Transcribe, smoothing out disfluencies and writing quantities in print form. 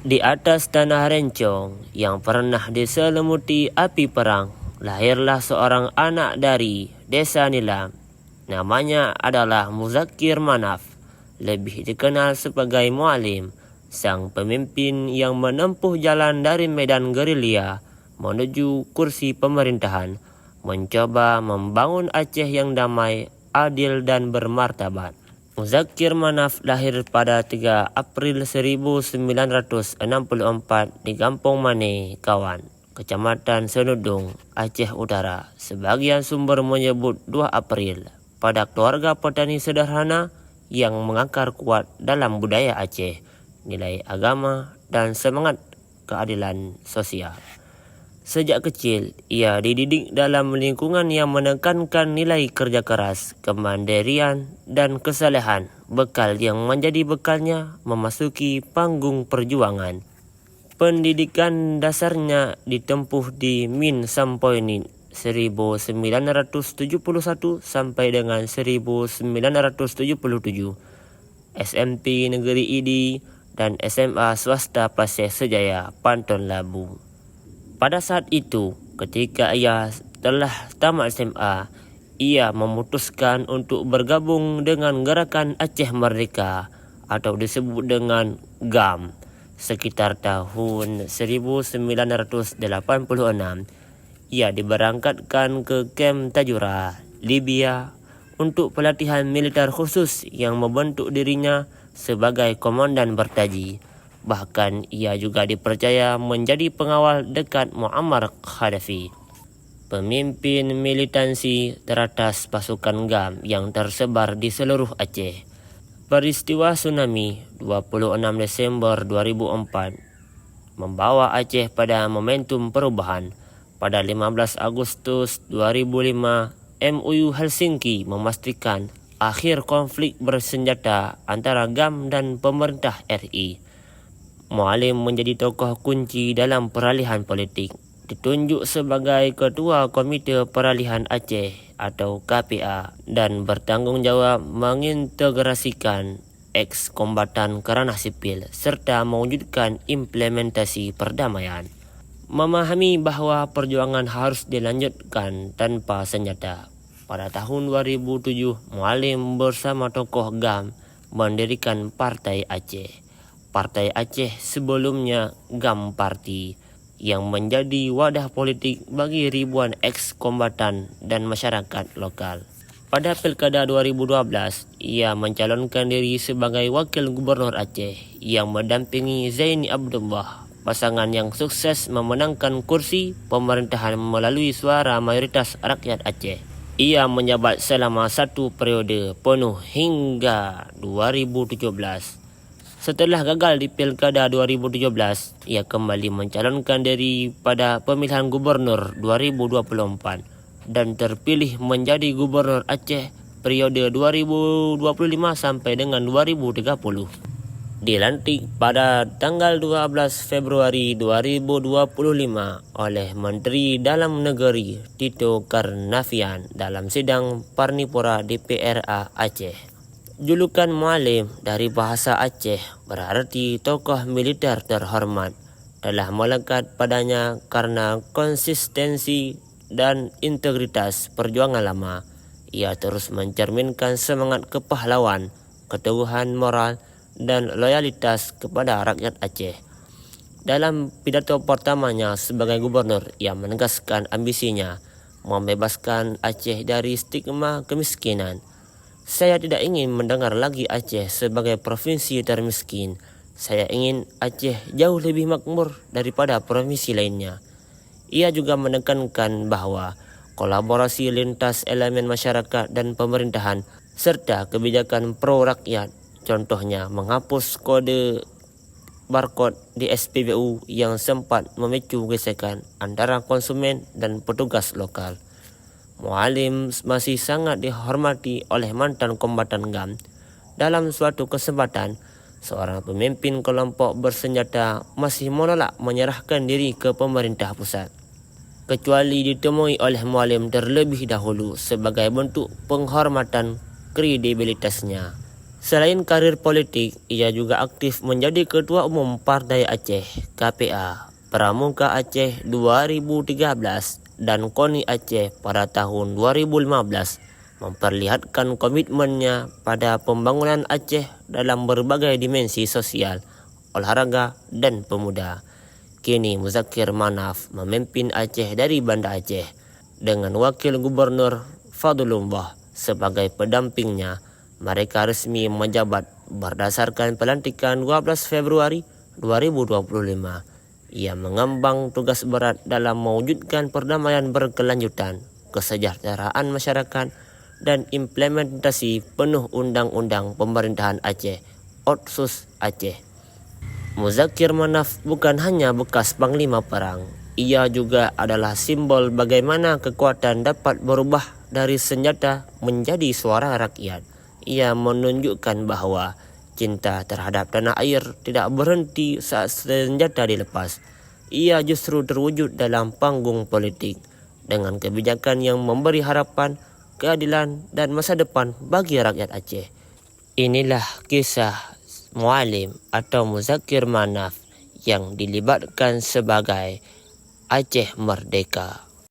Di atas tanah rencong yang pernah diselimuti api perang, lahirlah seorang anak dari desa Nilam. Namanya adalah Muzakkir Manaf, lebih dikenal sebagai Mualim, sang pemimpin yang menempuh jalan dari medan gerilya menuju kursi pemerintahan, mencoba membangun Aceh yang damai, adil dan bermartabat. Muzakkir Manaf lahir pada 3 April 1964 di Kampung Mane, Kawan, Kecamatan Senudung, Aceh Utara. Sebagian sumber menyebut 2 April pada keluarga petani sederhana yang mengakar kuat dalam budaya Aceh, nilai agama dan semangat keadilan sosial. Sejak kecil, ia dididik dalam lingkungan yang menekankan nilai kerja keras, kemandirian, dan kesalehan, bekal yang menjadi bekalnya memasuki panggung perjuangan. Pendidikan dasarnya ditempuh di Min Sampoinin 1971 sampai dengan 1977, SMP Negeri Idi, dan SMA swasta Pasir Sejaya, Pantun Labu. Pada saat itu, ketika ia telah tamat SMA, ia memutuskan untuk bergabung dengan Gerakan Aceh Merdeka atau disebut dengan GAM. Sekitar tahun 1986, ia diberangkatkan ke kamp Tajura, Libya, untuk pelatihan militer khusus yang membentuk dirinya sebagai komandan bertaji. Bahkan ia juga dipercaya menjadi pengawal dekat Muammar Gaddafi, pemimpin militansi teratas pasukan GAM yang tersebar di seluruh Aceh. Peristiwa tsunami 26 Desember 2004 membawa Aceh pada momentum perubahan. Pada 15 Agustus 2005, MUU Helsinki memastikan akhir konflik bersenjata antara GAM dan pemerintah RI. Mualim menjadi tokoh kunci dalam peralihan politik, ditunjuk sebagai Ketua Komite Peralihan Aceh atau KPA dan bertanggungjawab mengintegrasikan eks-kombatan ke ranah sipil serta mewujudkan implementasi perdamaian. Memahami bahawa perjuangan harus dilanjutkan tanpa senjata. Pada tahun 2007, Mualim bersama tokoh GAM mendirikan Partai Aceh. Partai Aceh, sebelumnya GAM Parti, yang menjadi wadah politik bagi ribuan eks-kombatan dan masyarakat lokal. Pada Pilkada 2012, ia mencalonkan diri sebagai Wakil Gubernur Aceh yang mendampingi Zaini Abdullah, pasangan yang sukses memenangkan kursi pemerintahan melalui suara mayoritas rakyat Aceh. Ia menjabat selama 1 periode penuh hingga 2017. Setelah gagal di Pilkada 2017, ia kembali mencalonkan diri pada pemilihan gubernur 2024 dan terpilih menjadi Gubernur Aceh periode 2025 sampai dengan 2030. Dilantik pada tanggal 12 Februari 2025 oleh Menteri Dalam Negeri Tito Karnavian dalam sidang Parnipura DPRA Aceh. Julukan Mualim dari bahasa Aceh berarti tokoh militer terhormat, telah melekat padanya karena konsistensi dan integritas perjuangan lama. Ia terus mencerminkan semangat kepahlawan, keteguhan moral dan loyalitas kepada rakyat Aceh. Dalam pidato pertamanya sebagai gubernur, ia menegaskan ambisinya membebaskan Aceh dari stigma kemiskinan. Saya tidak ingin mendengar lagi Aceh sebagai provinsi termiskin. Saya ingin Aceh jauh lebih makmur daripada provinsi lainnya. Ia juga menekankan bahawa kolaborasi lintas elemen masyarakat dan pemerintahan serta kebijakan pro-rakyat, contohnya menghapus kode barcode di SPBU yang sempat memicu gesekan antara konsumen dan petugas lokal. Mualim masih sangat dihormati oleh mantan kombatan GAM. Dalam suatu kesempatan, seorang pemimpin kelompok bersenjata masih menolak menyerahkan diri ke pemerintah pusat, kecuali ditemui oleh Mualim terlebih dahulu sebagai bentuk penghormatan kredibilitasnya. Selain karir politik, ia juga aktif menjadi Ketua Umum Partai Aceh KPA Pramuka Aceh 2013 dan KONI Aceh pada tahun 2015, memperlihatkan komitmennya pada pembangunan Aceh dalam berbagai dimensi sosial, olahraga dan pemuda. Kini Muzakir Manaf memimpin Aceh dari Banda Aceh dengan Wakil Gubernur Fadlullah sebagai pendampingnya. Mereka resmi menjabat berdasarkan pelantikan 12 Februari 2025. Ia mengembang tugas berat dalam mewujudkan perdamaian berkelanjutan, kesejahteraan masyarakat, dan implementasi penuh Undang-Undang Pemerintahan Aceh, Otsus Aceh. Muzakir Manaf bukan hanya bekas panglima perang, ia juga adalah simbol bagaimana kekuatan dapat berubah dari senjata menjadi suara rakyat. Ia menunjukkan bahawa cinta terhadap tanah air tidak berhenti saat senjata dilepas. Ia justru terwujud dalam panggung politik dengan kebijakan yang memberi harapan, keadilan dan masa depan bagi rakyat Aceh. Inilah kisah Mualim atau Muzakir Manaf yang dilibatkan sebagai Aceh Merdeka.